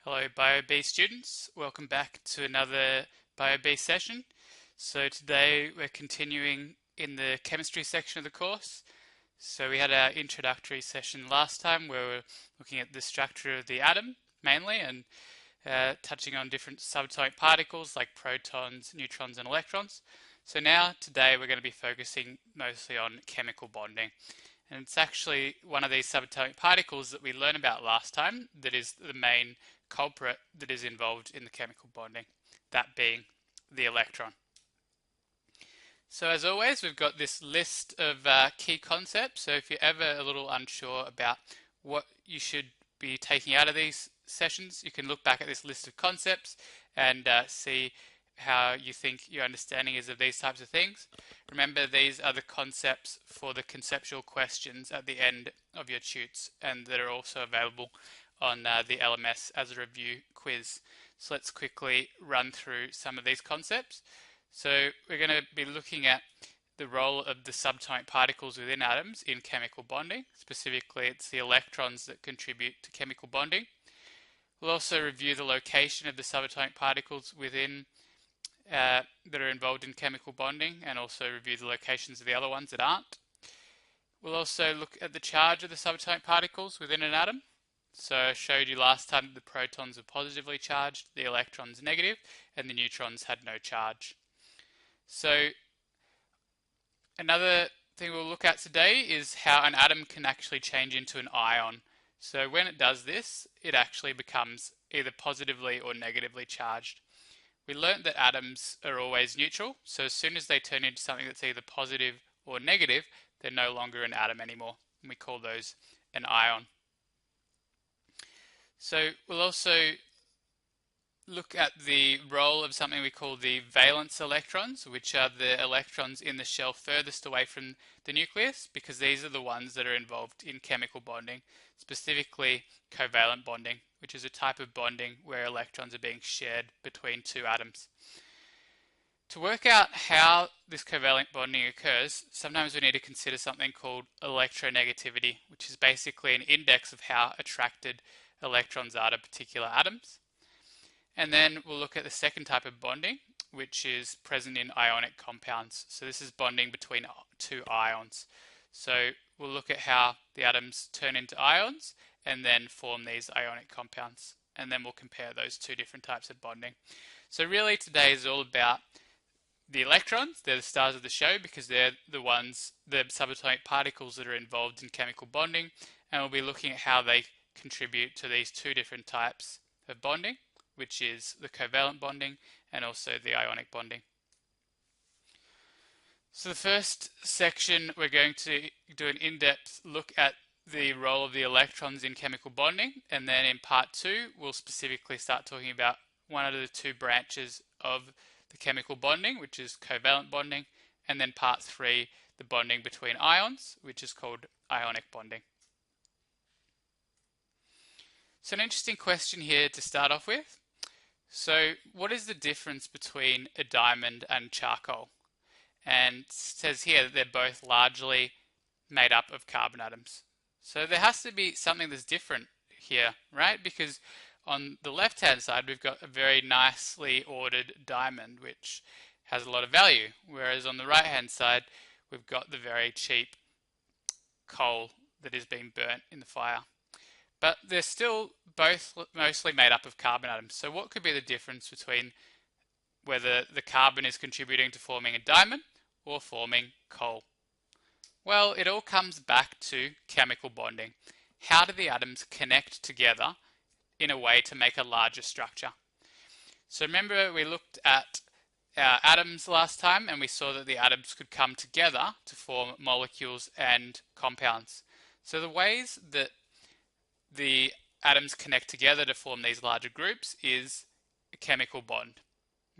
Hello BioB students, welcome back to another BioB session. So today we're continuing in the chemistry section of the course. So we had our introductory session last time where we were looking at the structure of the atom mainly and touching on different subatomic particles like protons, neutrons and electrons. So now today we're going to be focusing mostly on chemical bonding. And it's actually one of these subatomic particles that we learned about last time that is the main culprit that is involved in the chemical bonding, that being the electron. So as always, we've got this list of key concepts. So if you're ever a little unsure about what you should be taking out of these sessions, you can look back at this list of concepts and see how you think your understanding is of these types of things. Remember, these are the concepts for the conceptual questions at the end of your tutes and that are also available on the LMS as a review quiz. So let's quickly run through some of these concepts. So we're going to be looking at the role of the subatomic particles within atoms in chemical bonding. Specifically, it's the electrons that contribute to chemical bonding. We'll also review the location of the subatomic particles within that are involved in chemical bonding and also review the locations of the other ones that aren't. We'll also look at the charge of the subatomic particles within an atom. So I showed you last time that the protons are positively charged, the electrons negative, and the neutrons had no charge. So another thing we'll look at today is how an atom can actually change into an ion. So when it does this, it actually becomes either positively or negatively charged. We learnt that atoms are always neutral, so as soon as they turn into something that's either positive or negative, they're no longer an atom anymore, and we call those an ion. So we'll also look at the role of something we call the valence electrons, which are the electrons in the shell furthest away from the nucleus, because these are the ones that are involved in chemical bonding, specifically covalent bonding, which is a type of bonding where electrons are being shared between two atoms. To work out how this covalent bonding occurs, sometimes we need to consider something called electronegativity, which is basically an index of how attracted electrons are to particular atoms. And then we'll look at the second type of bonding, which is present in ionic compounds. So this is bonding between two ions. So we'll look at how the atoms turn into ions and then form these ionic compounds. And then we'll compare those two different types of bonding. So really today is all about the electrons. They're the stars of the show because they're the subatomic particles that are involved in chemical bonding. And we'll be looking at how they contribute to these two different types of bonding, which is the covalent bonding and also the ionic bonding. So the first section, we're going to do an in-depth look at the role of the electrons in chemical bonding, and then in part 2 we'll specifically start talking about one of the two branches of the chemical bonding, which is covalent bonding, and then part 3, the bonding between ions, which is called ionic bonding. So an interesting question here to start off with. So what is the difference between a diamond and charcoal? And it says here that they're both largely made up of carbon atoms. So there has to be something that's different here, right? Because on the left-hand side, we've got a very nicely ordered diamond, which has a lot of value. Whereas on the right-hand side, we've got the very cheap coal that is being burnt in the fire. But they're still both mostly made up of carbon atoms. So what could be the difference between whether the carbon is contributing to forming a diamond or forming coal? Well, it all comes back to chemical bonding. How do the atoms connect together in a way to make a larger structure? So remember we looked at our atoms last time and we saw that the atoms could come together to form molecules and compounds. So the ways that the atoms connect together to form these larger groups is a chemical bond.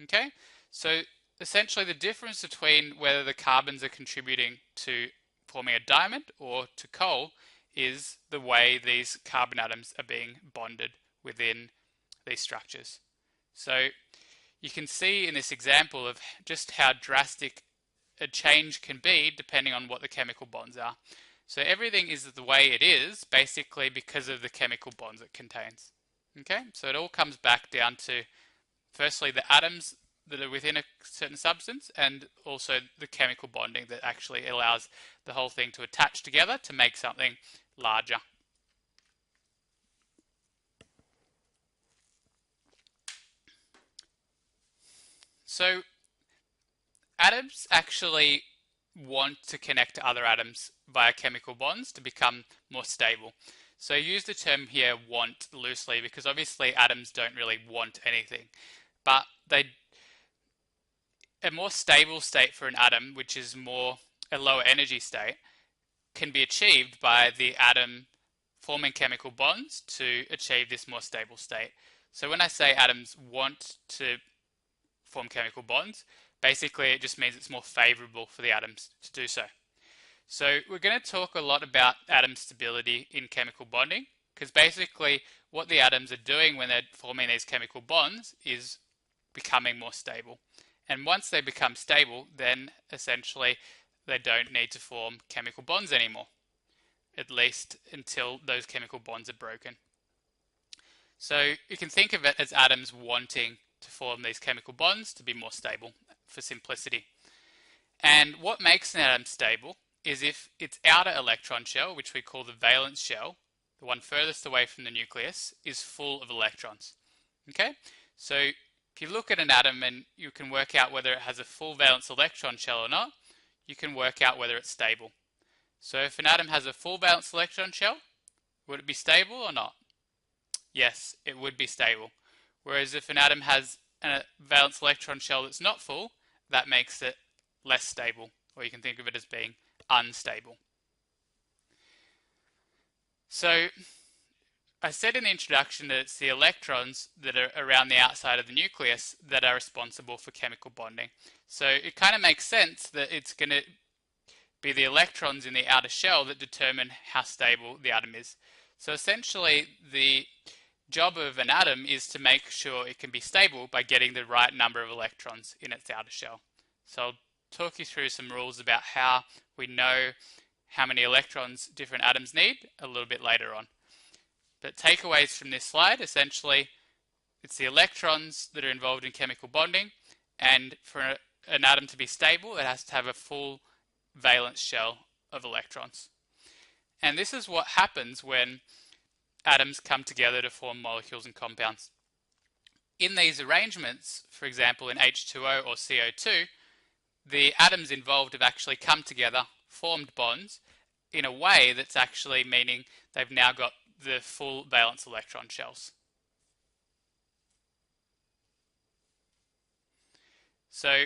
Okay, so essentially the difference between whether the carbons are contributing to forming a diamond or to coal is the way these carbon atoms are being bonded within these structures. So you can see in this example of just how drastic a change can be depending on what the chemical bonds are. So everything is the way it is basically because of the chemical bonds it contains. Okay, so it all comes back down to firstly the atoms that are within a certain substance and also the chemical bonding that actually allows the whole thing to attach together to make something larger. So atoms actually want to connect to other atoms via chemical bonds to become more stable. So I use the term here want loosely because obviously atoms don't really want anything, but a more stable state for an atom, which is more a lower energy state, can be achieved by the atom forming chemical bonds to achieve this more stable state. So when I say atoms want to form chemical bonds, basically it just means it's more favorable for the atoms to do so. So we're going to talk a lot about atom stability in chemical bonding because basically what the atoms are doing when they're forming these chemical bonds is becoming more stable. And once they become stable, then essentially they don't need to form chemical bonds anymore, at least until those chemical bonds are broken. So you can think of it as atoms wanting to form these chemical bonds to be more stable for simplicity. And what makes an atom stable is if its outer electron shell, which we call the valence shell, the one furthest away from the nucleus, is full of electrons. Okay? So if you look at an atom and you can work out whether it has a full valence electron shell or not, you can work out whether it's stable. So if an atom has a full valence electron shell, would it be stable or not? Yes, it would be stable. Whereas if an atom has a valence electron shell that's not full, that makes it less stable, or you can think of it as being unstable. So I said in the introduction that it's the electrons that are around the outside of the nucleus that are responsible for chemical bonding. So it kind of makes sense that it's going to be the electrons in the outer shell that determine how stable the atom is. So essentially the job of an atom is to make sure it can be stable by getting the right number of electrons in its outer shell. So I'll talk you through some rules about how we know how many electrons different atoms need a little bit later on. But takeaways from this slide, essentially, it's the electrons that are involved in chemical bonding, and for an atom to be stable, it has to have a full valence shell of electrons. And this is what happens when atoms come together to form molecules and compounds. In these arrangements, for example in H2O or CO2, the atoms involved have actually come together, formed bonds, in a way that's actually meaning they've now got the full valence electron shells. So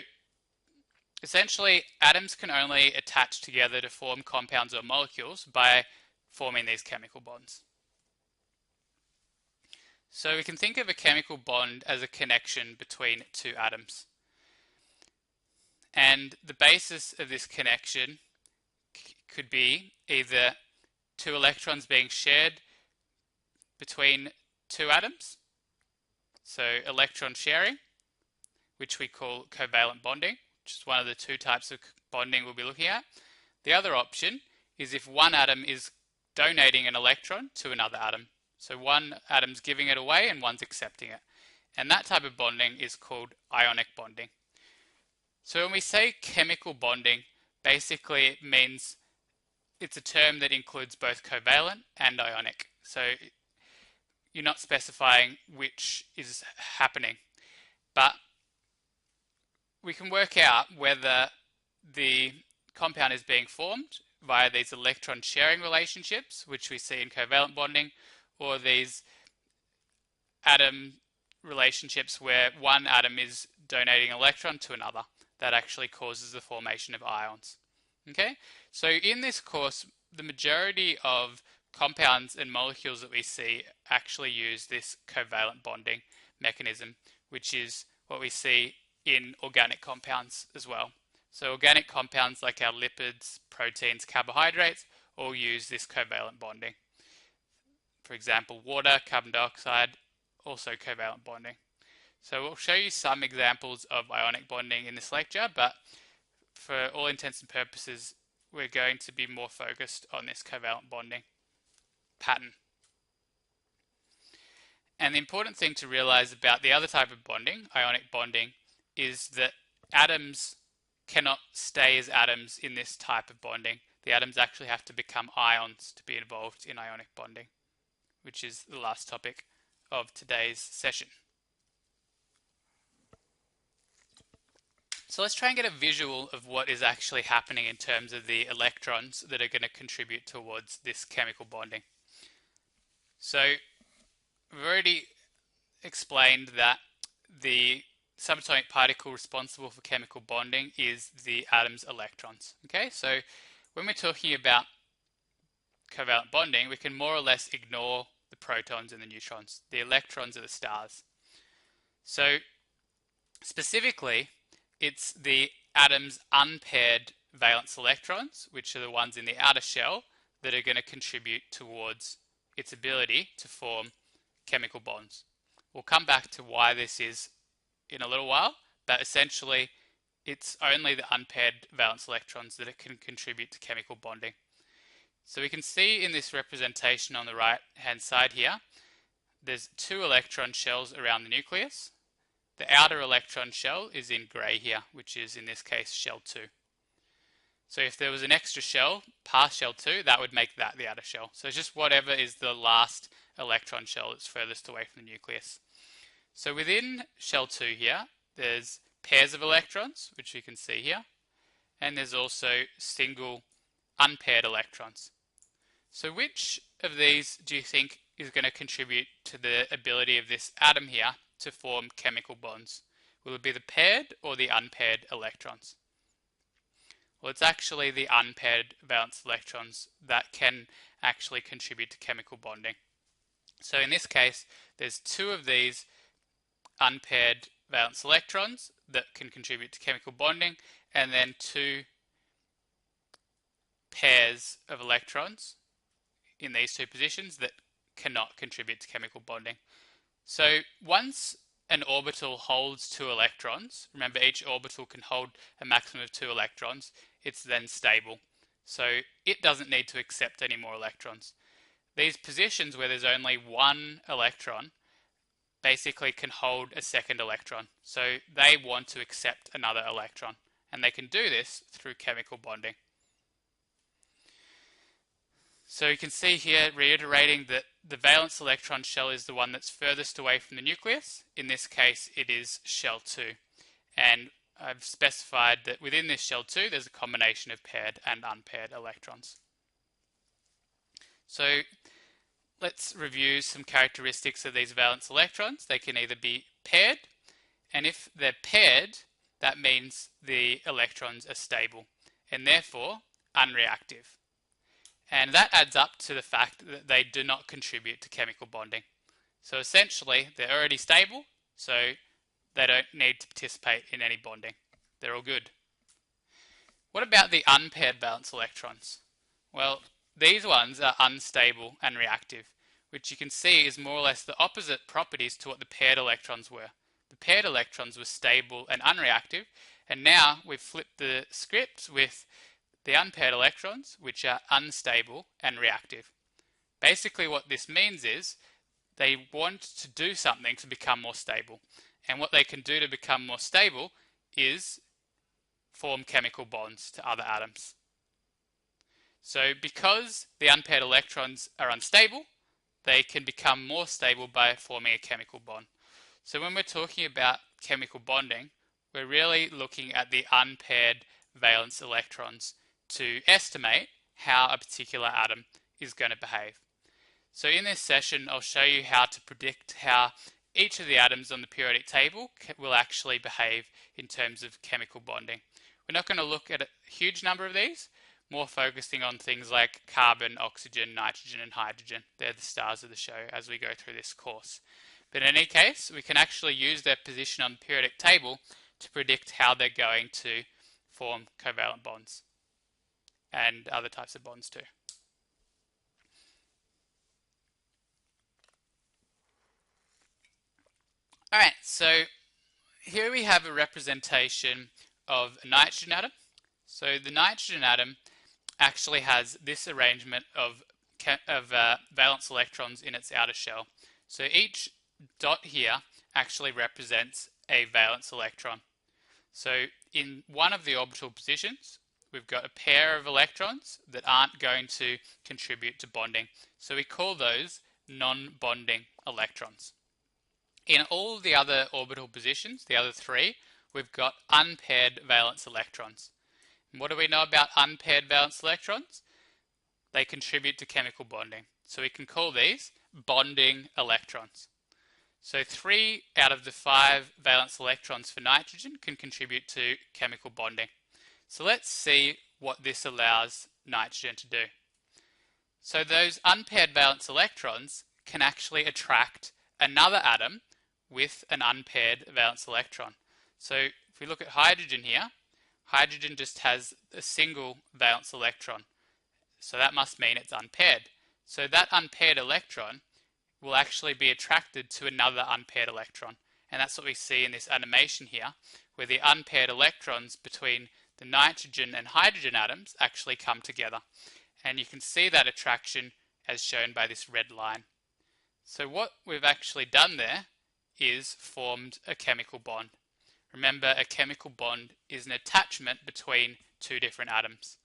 essentially, atoms can only attach together to form compounds or molecules by forming these chemical bonds. So we can think of a chemical bond as a connection between two atoms. And the basis of this connection could be either two electrons being shared between two atoms, so electron sharing, which we call covalent bonding, which is one of the two types of bonding we'll be looking at. The other option is if one atom is donating an electron to another atom. So one atom's giving it away and one's accepting it. And that type of bonding is called ionic bonding. So when we say chemical bonding, basically it means it's a term that includes both covalent and ionic. So you're not specifying which is happening. But we can work out whether the compound is being formed via these electron sharing relationships, which we see in covalent bonding, or these atom relationships where one atom is donating an electron to another. That actually causes the formation of ions. Okay, so in this course, the majority of compounds and molecules that we see actually use this covalent bonding mechanism, which is what we see in organic compounds as well. So organic compounds like our lipids, proteins, carbohydrates all use this covalent bonding. For example, water, carbon dioxide, also covalent bonding. So we'll show you some examples of ionic bonding in this lecture, but for all intents and purposes, we're going to be more focused on this covalent bonding pattern. And the important thing to realize about the other type of bonding, ionic bonding, is that atoms cannot stay as atoms in this type of bonding. The atoms actually have to become ions to be involved in ionic bonding, which is the last topic of today's session. So let's try and get a visual of what is actually happening in terms of the electrons that are going to contribute towards this chemical bonding. So we've already explained that the subatomic particle responsible for chemical bonding is the atom's electrons. Okay, so when we're talking about covalent bonding, we can more or less ignore the protons and the neutrons. The electrons are the stars. So specifically, it's the atom's unpaired valence electrons, which are the ones in the outer shell, that are going to contribute towards its ability to form chemical bonds. We'll come back to why this is in a little while, but essentially it's only the unpaired valence electrons that can contribute to chemical bonding. So we can see in this representation on the right hand side here, there's 2 electron shells around the nucleus. The outer electron shell is in grey here, which is in this case shell 2. So if there was an extra shell past shell 2, that would make that the outer shell. So it's just whatever is the last electron shell that's furthest away from the nucleus. So within shell 2 here, there's pairs of electrons, which we can see here, and there's also single unpaired electrons. So which of these do you think is going to contribute to the ability of this atom here to form chemical bonds? Will it be the paired or the unpaired electrons? Well, it's actually the unpaired valence electrons that can actually contribute to chemical bonding. So in this case, there's 2 of these unpaired valence electrons that can contribute to chemical bonding, and then 2 pairs of electrons in these 2 positions that cannot contribute to chemical bonding. So once an orbital holds 2 electrons, remember each orbital can hold a maximum of 2 electrons, it's then stable. So it doesn't need to accept any more electrons. These positions where there's only 1 electron basically can hold a second electron. So they want to accept another electron, and they can do this through chemical bonding. So you can see here, reiterating that the valence electron shell is the one that's furthest away from the nucleus. In this case, it is shell 2. And I've specified that within this shell 2, there's a combination of paired and unpaired electrons. So let's review some characteristics of these valence electrons. They can either be paired, and if they're paired, that means the electrons are stable and therefore unreactive. And that adds up to the fact that they do not contribute to chemical bonding. So essentially, they're already stable, so they don't need to participate in any bonding. They're all good. What about the unpaired valence electrons? Well, these ones are unstable and reactive, which you can see is more or less the opposite properties to what the paired electrons were. The paired electrons were stable and unreactive, and now we've flipped the script with the unpaired electrons, which are unstable and reactive. Basically what this means is they want to do something to become more stable. And what they can do to become more stable is form chemical bonds to other atoms. So because the unpaired electrons are unstable, they can become more stable by forming a chemical bond. So when we're talking about chemical bonding, we're really looking at the unpaired valence electrons to estimate how a particular atom is going to behave. So in this session, I'll show you how to predict how each of the atoms on the periodic table will actually behave in terms of chemical bonding. We're not going to look at a huge number of these, more focusing on things like carbon, oxygen, nitrogen, and hydrogen. They're the stars of the show as we go through this course. But in any case, we can actually use their position on the periodic table to predict how they're going to form covalent bonds and other types of bonds too. Alright, so here we have a representation of a nitrogen atom. So the nitrogen atom actually has this arrangement of valence electrons in its outer shell. So each dot here actually represents a valence electron. So in one of the orbital positions, we've got a pair of electrons that aren't going to contribute to bonding. So we call those non-bonding electrons. In all the other orbital positions, the other three, we've got unpaired valence electrons. And what do we know about unpaired valence electrons? They contribute to chemical bonding. So we can call these bonding electrons. So 3 out of the 5 valence electrons for nitrogen can contribute to chemical bonding. So let's see what this allows nitrogen to do. So those unpaired valence electrons can actually attract another atom with an unpaired valence electron. So if we look at hydrogen here, hydrogen just has a single valence electron. So that must mean it's unpaired. So that unpaired electron will actually be attracted to another unpaired electron. And that's what we see in this animation here, where the unpaired electrons between the nitrogen and hydrogen atoms actually come together. And you can see that attraction as shown by this red line. So what we've actually done there is formed a chemical bond. Remember, a chemical bond is an attachment between two different atoms.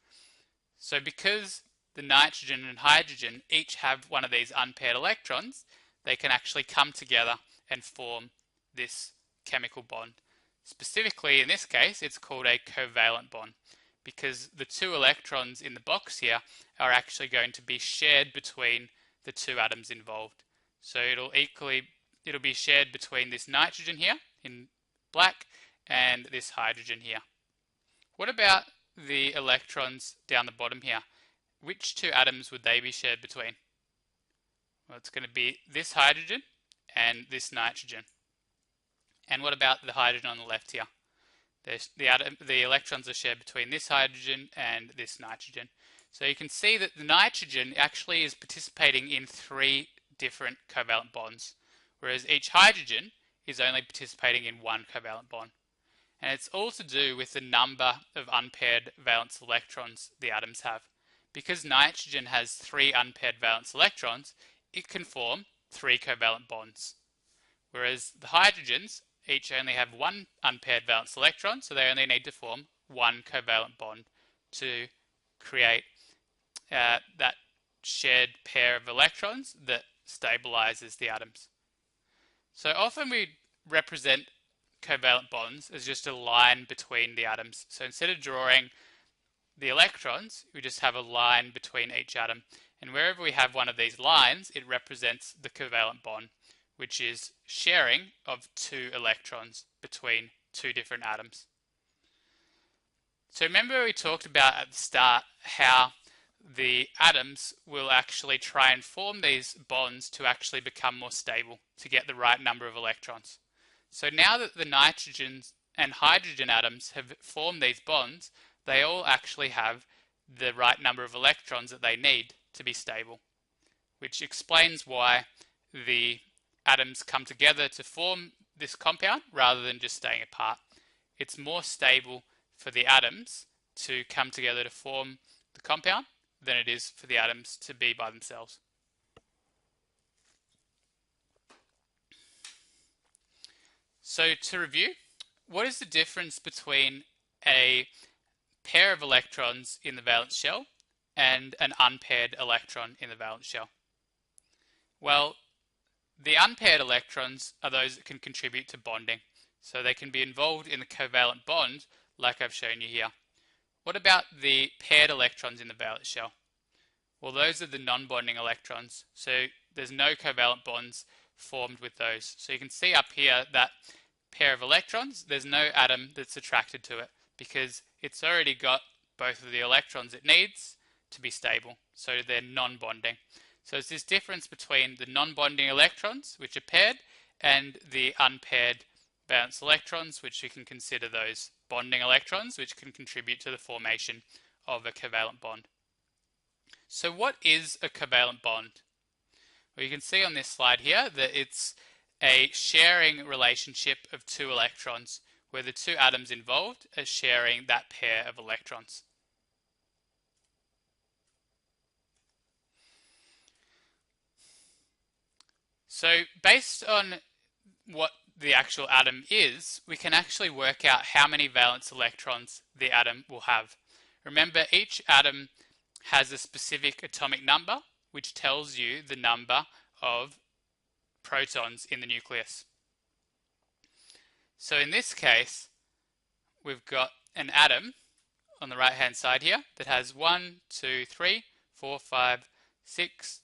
So because the nitrogen and hydrogen each have one of these unpaired electrons, they can actually come together and form this chemical bond. Specifically, in this case, it's called a covalent bond because the two electrons in the box here are actually going to be shared between the two atoms involved. So it'll be shared between this nitrogen here in black and this hydrogen here. What about the electrons down the bottom here? Which two atoms would they be shared between? Well, it's going to be this hydrogen and this nitrogen. And what about the hydrogen on the left here? The electrons are shared between this hydrogen and this nitrogen. So you can see that the nitrogen actually is participating in 3 different covalent bonds, whereas each hydrogen is only participating in 1 covalent bond. And it's all to do with the number of unpaired valence electrons the atoms have. Because nitrogen has 3 unpaired valence electrons, it can form 3 covalent bonds. Whereas the hydrogens each only have 1 unpaired valence electron, so they only need to form 1 covalent bond to create that shared pair of electrons that stabilizes the atoms. So often we represent covalent bonds as just a line between the atoms. So instead of drawing the electrons, we just have a line between each atom. And wherever we have one of these lines, it represents the covalent bond, which is sharing of 2 electrons between 2 different atoms. So remember we talked about at the start how the atoms will actually try and form these bonds to actually become more stable, to get the right number of electrons. So now that the nitrogen and hydrogen atoms have formed these bonds, they all actually have the right number of electrons that they need to be stable, which explains why the atoms come together to form this compound rather than just staying apart. It's more stable for the atoms to come together to form the compound than it is for the atoms to be by themselves. So to review, what is the difference between a pair of electrons in the valence shell and an unpaired electron in the valence shell? Well, the unpaired electrons are those that can contribute to bonding. So they can be involved in the covalent bond like I've shown you here. What about the paired electrons in the valence shell? Well, those are the non-bonding electrons. So there's no covalent bonds formed with those. So you can see up here that pair of electrons, there's no atom that's attracted to it because it's already got both of the electrons it needs to be stable. So they're non-bonding. So it's this difference between the non-bonding electrons, which are paired, and the unpaired valence electrons, which we can consider those bonding electrons, which can contribute to the formation of a covalent bond. So what is a covalent bond? Well, you can see on this slide here that it's a sharing relationship of 2 electrons, where the 2 atoms involved are sharing that pair of electrons. So based on what the actual atom is, we can actually work out how many valence electrons the atom will have. Remember, each atom has a specific atomic number, which tells you the number of protons in the nucleus. So in this case, we've got an atom on the right hand side here that has 1, 2, 3, 4, 5, 6,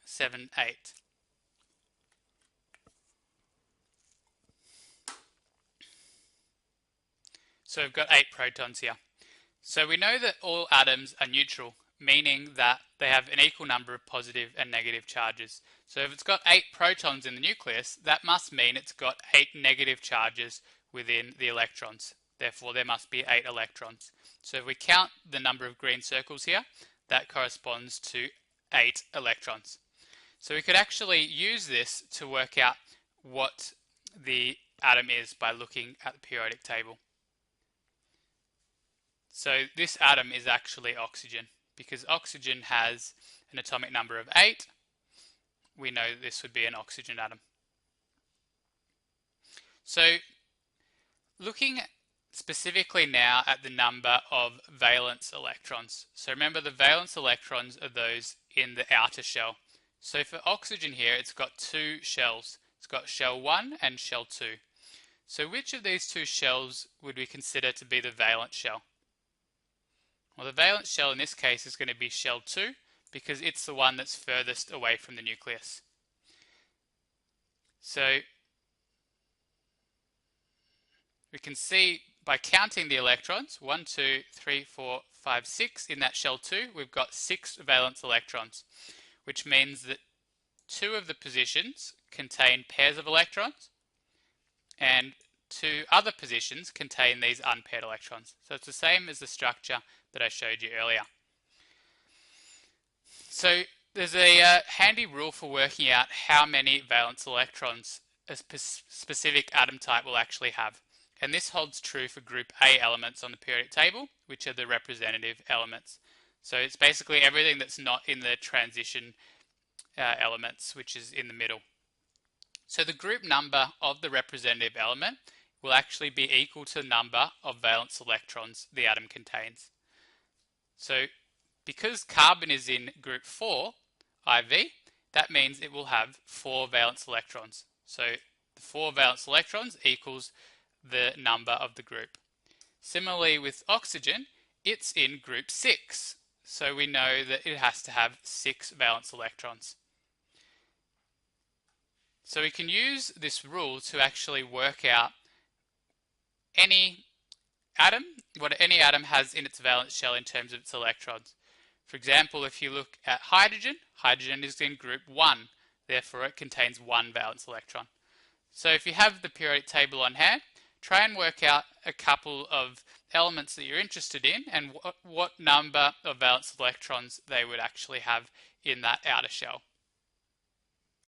7, 8. So we've got 8 protons here. So we know that all atoms are neutral, meaning that they have an equal number of positive and negative charges. So if it's got 8 protons in the nucleus, that must mean it's got 8 negative charges within the electrons. Therefore, there must be 8 electrons. So if we count the number of green circles here, that corresponds to 8 electrons. So we could actually use this to work out what the atom is by looking at the periodic table. So this atom is actually oxygen, because oxygen has an atomic number of 8. We know this would be an oxygen atom. So looking specifically now at the number of valence electrons. So remember, the valence electrons are those in the outer shell. So for oxygen here, it's got 2 shells. It's got shell 1 and shell 2. So which of these 2 shells would we consider to be the valence shell? Well, the valence shell in this case is going to be shell 2, because it's the one that's furthest away from the nucleus. So we can see by counting the electrons, 1, 2, 3, 4, 5, 6, in that shell 2, we've got 6 valence electrons, which means that 2 of the positions contain pairs of electrons, and 2 other positions contain these unpaired electrons. So it's the same as the structure that I showed you earlier. So there's a handy rule for working out how many valence electrons a specific atom type will actually have. And this holds true for group A elements on the periodic table, which are the representative elements. So it's basically everything that's not in the transition elements, which is in the middle. So the group number of the representative element will actually be equal to the number of valence electrons the atom contains. So because carbon is in group 4, IV, that means it will have 4 valence electrons. So the 4 valence electrons equals the number of the group. Similarly with oxygen, it's in group 6. So we know that it has to have 6 valence electrons. So we can use this rule to actually work out what any atom has in its valence shell in terms of its electrons. For example, if you look at hydrogen, hydrogen is in group 1, therefore it contains 1 valence electron. So if you have the periodic table on hand, try and work out a couple of elements that you're interested in and what number of valence electrons they would actually have in that outer shell.